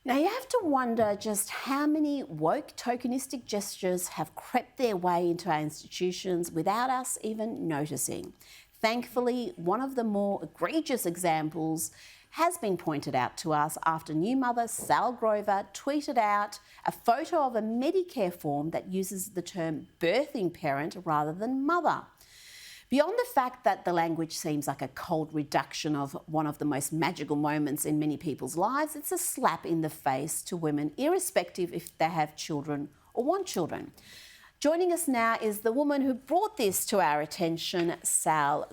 Now you have to wonder just how many woke tokenistic gestures have crept their way into our institutions without us even noticing. Thankfully, one of the more egregious examples has been pointed out to us after new mother Sall tweeted out a photo of a Medicare form that uses the term birthing parent rather than mother. Beyond the fact that the language seems like a cold reduction of one of the most magical moments in many people's lives, it's a slap in the face to women, irrespective if they have children or want children. Joining us now is the woman who brought this to our attention, Sall.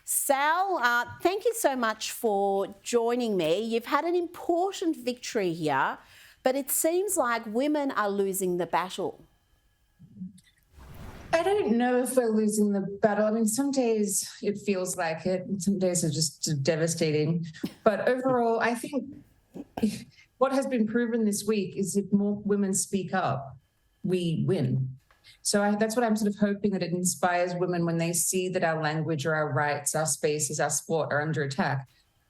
Sall, thank you so much for joining me. You've had an important victory here, but it seems like women are losing the battle. I don't know if we're losing the battle. I mean, some days it feels like it, and some days are just devastating. But overall, I think what has been proven this week is if more women speak up, we win. So that's what I'm sort of hoping, that it inspires women when they see that our language or our rights, our spaces, our sport are under attack,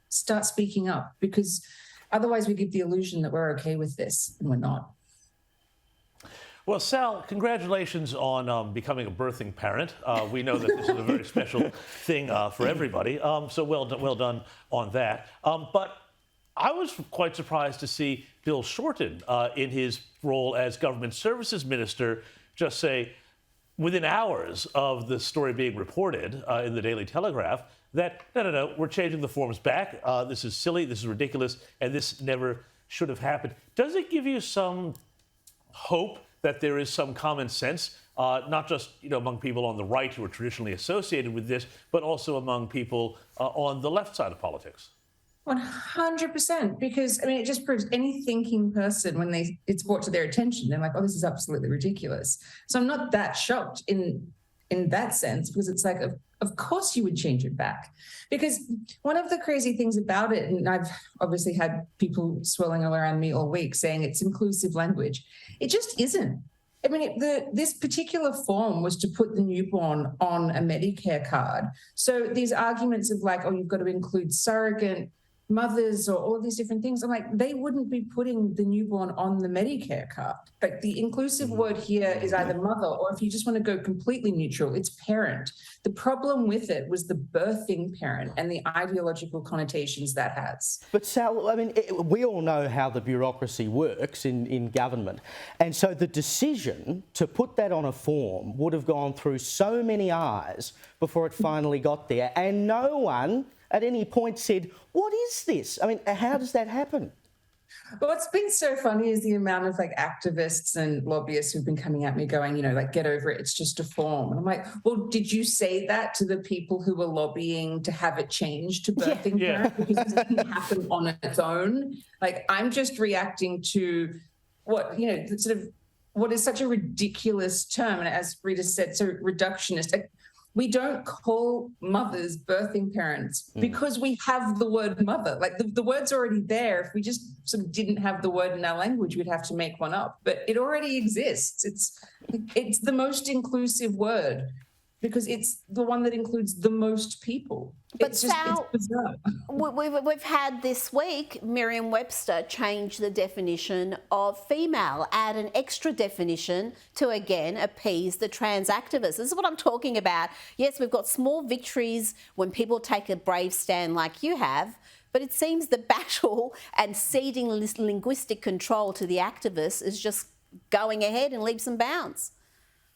start speaking up, because otherwise we give the illusion that we're okay with this, and we're not. Well, Sall, congratulations on becoming a birthing parent. We know that this is a very special thing for everybody, so well done on that. But I was quite surprised to see Bill Shorten, in his role as Government Services Minister, just say, within hours of the story being reported in the Daily Telegraph, that, no, we're changing the forms back. This is silly, this is ridiculous, and this never should have happened. Does it give you some hope that there is some common sense, not just among people on the right who are traditionally associated with this, but also among people on the left side of politics? 100%, because I mean, it just proves any thinking person, when it's brought to their attention, they're like, oh, this is absolutely ridiculous. So I'm not that shocked in that sense, because it's like, of course you would change it back. Because one of the crazy things about it, and I've obviously had people swirling around me all week saying it's inclusive language. It just isn't. I mean, this particular form was to put the newborn on a Medicare card. So these arguments of like, oh, you've got to include surrogate mothers or all these different things, I'm like, they wouldn't be putting the newborn on the Medicare card. Like, the inclusive word here is either mother, or if you just want to go completely neutral, it's parent. The problem with it was the birthing parent and the ideological connotations that has. But Sall, I mean, we all know how the bureaucracy works in government. And so the decision to put that on a form would have gone through so many eyes before it finally got there. And no one at any point said, what is this? I mean, how does that happen? But what's been so funny is the amount of like activists and lobbyists who've been coming at me going, like, get over it, it's just a form. And I'm like, well, did you say that to the people who were lobbying to have it changed to birthing parent? Because it didn't happen on its own. Like, I'm just reacting to what, sort of what is such a ridiculous term. And as Rita said, so reductionist. We don't call mothers birthing parents because we have the word mother. Like, the word's already there. If we just sort of didn't have the word in our language, we'd have to make one up. But it already exists. It's the most inclusive word because it's the one that includes the most people. But it's bizarre. We've had this week Merriam-Webster change the definition of female, add an extra definition to, again, appease the trans activists. This is what I'm talking about. Yes, we've got small victories when people take a brave stand like you have, but it seems the battle and ceding linguistic control to the activists is just going ahead in leaps and bounds.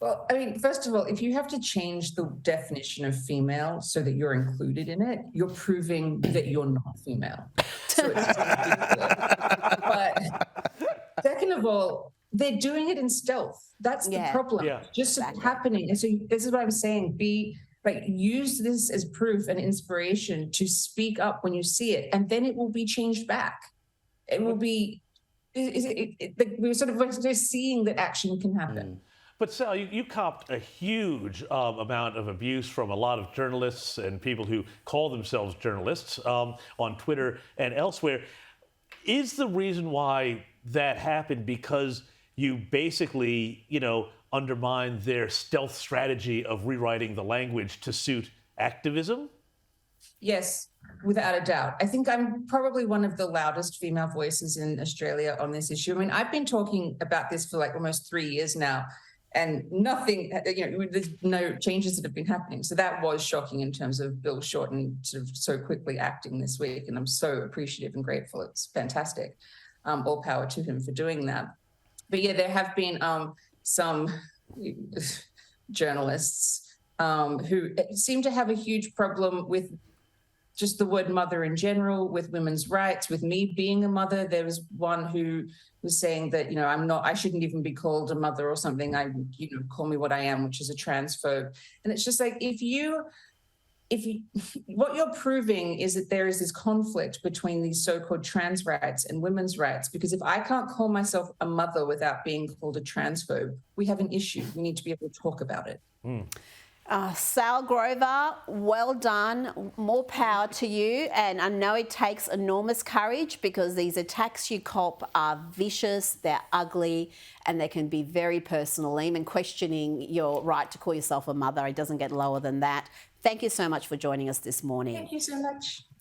Well, I mean, first of all, if you have to change the definition of female so that you're included in it, you're proving that you're not female. So it's ridiculous. But second of all, they're doing it in stealth. That's the problem. Yeah. Just happening. And so this is what I'm saying. Use this as proof and inspiration to speak up when you see it, and then it will be changed back. It will be. We're seeing that action can happen. But Sall, you copped a huge amount of abuse from a lot of journalists and people who call themselves journalists on Twitter and elsewhere. Is the reason why that happened because you basically, undermined their stealth strategy of rewriting the language to suit activism? Yes, Without a doubt. I think I'm probably one of the loudest female voices in Australia on this issue. I mean, I've been talking about this for like almost 3 years now, and nothing, there's no changes that have been happening. So that was shocking in terms of Bill Shorten sort of so quickly acting this week. And I'm so appreciative and grateful. It's fantastic. All power to him for doing that. But yeah, there have been some journalists who seem to have a huge problem with just the word mother in general, with women's rights, with me being a mother. There was one who was saying that, I shouldn't even be called a mother or something. Call me what I am, which is a transphobe. And it's just like, what you're proving is that there is this conflict between these so-called trans rights and women's rights, because if I can't call myself a mother without being called a transphobe, we have an issue. We need to be able to talk about it. Sall Grover, well done. More power to you. And I know it takes enormous courage, because these attacks you cop are vicious, they're ugly, and they can be very personal. Even questioning your right to call yourself a mother, it doesn't get lower than that. Thank you so much for joining us this morning. Thank you so much.